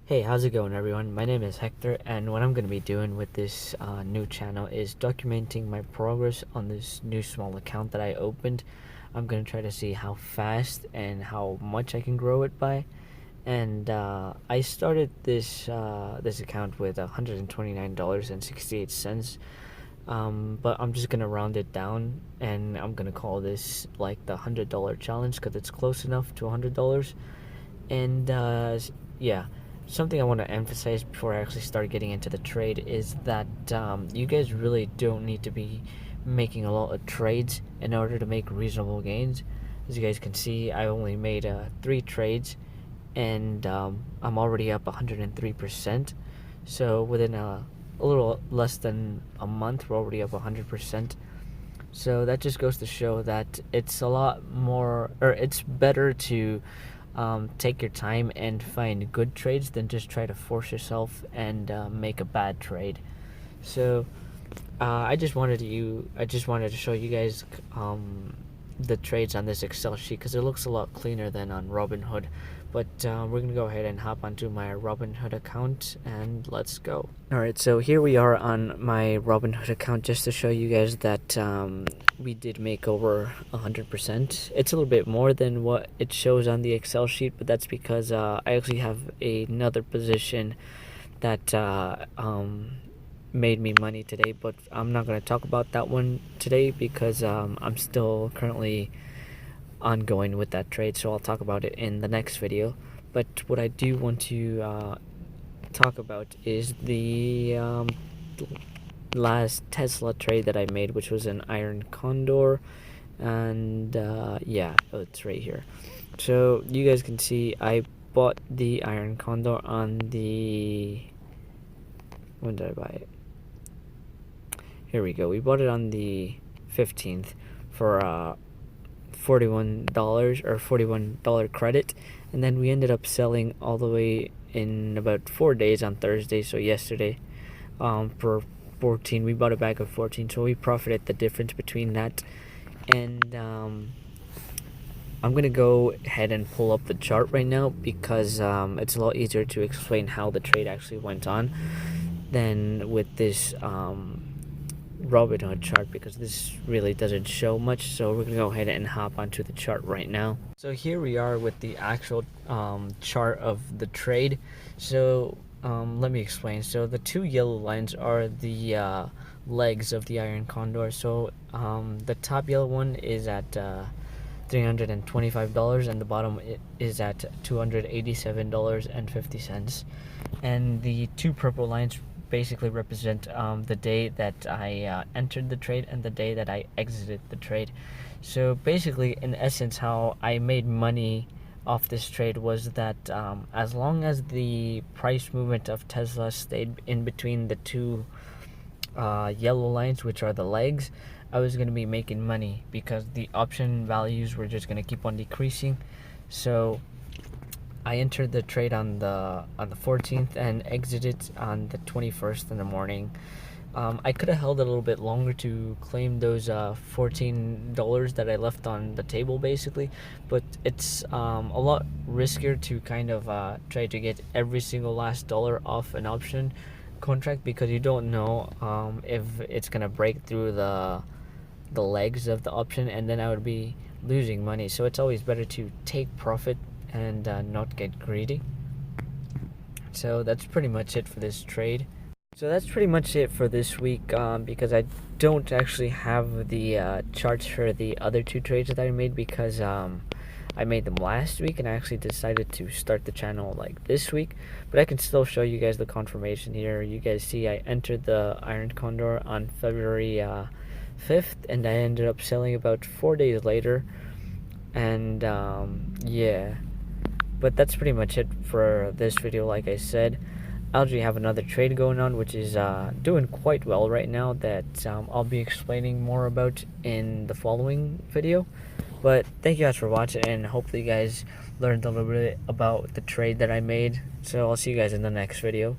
Hey, how's it going, everyone? My name is Hector, and what I'm going to be doing with this new channel is documenting my progress on this new small account that I opened. I'm going to try to see how fast and how much I can grow it by. And I started this account with $129.68. But I'm just gonna round it down, and I'm gonna call this like the $100 challenge because it's close enough to $100. And yeah, something I want to emphasize before I actually start getting into the trade is that you guys really don't need to be making a lot of trades in order to make reasonable gains. As you guys can see, I only made 3 trades, and I'm already up 103%. So within a little less than a month, we're already up 100%. So that just goes to show that it's a lot more, or it's better to take your time and find good trades than just try to force yourself and make a bad trade. So I just wanted to show you guys the trades on this Excel sheet because it looks a lot cleaner than on Robinhood. But we're gonna go ahead and hop onto my Robinhood account and let's go. Alright, so here we are on my Robinhood account just to show you guys that we did make over 100%. It's a little bit more than what it shows on the Excel sheet, but that's because I actually have another position that made me money today, but I'm not going to talk about that one today because I'm still currently ongoing with that trade, so I'll talk about it in the next video. But what I do want to talk about is the last Tesla trade that I made, which was an Iron Condor, and yeah, it's right here. So you guys can see I bought the Iron Condor on the, when did I buy it? Here we go. We bought it on the 15th for $41 or $41 credit, and then we ended up selling all the way in about 4 days on Thursday, so yesterday, for 14. We bought a bag of 14, so we profited the difference between that. And I'm gonna go ahead and pull up the chart right now because it's a lot easier to explain how the trade actually went on than with this Robinhood chart, because this really doesn't show much. So we're gonna go ahead and hop onto the chart right now. So here we are with the actual chart of the trade. So let me explain. So the 2 yellow lines are the legs of the Iron Condor. So the top yellow one is at $325, and the bottom is at $287.50. And the 2 purple lines basically represent the day that I entered the trade and the day that I exited the trade. So basically, in essence, how I made money off this trade was that as long as the price movement of Tesla stayed in between the 2 yellow lines, which are the legs, I was going to be making money because the option values were just going to keep on decreasing. So I entered the trade on the 14th and exited on the 21st in the morning. I could have held it a little bit longer to claim those $14 that I left on the table, basically, but it's a lot riskier to kind of try to get every single last dollar off an option contract because you don't know if it's gonna break through the legs of the option, and then I would be losing money. So it's always better to take profit and not get greedy. So that's pretty much it for this trade. So that's pretty much it for this week because I don't actually have the charts for the other 2 trades that I made because I made them last week and I actually decided to start the channel like this week. But I can still show you guys the confirmation here. You guys see I entered the Iron Condor on February 5th, and I ended up selling about 4 days later. And yeah, but that's pretty much it for this video. Like I said, I actually have another trade going on which is doing quite well right now that I'll be explaining more about in the following video. But thank you guys for watching, and hopefully you guys learned a little bit about the trade that I made. So I'll see you guys in the next video.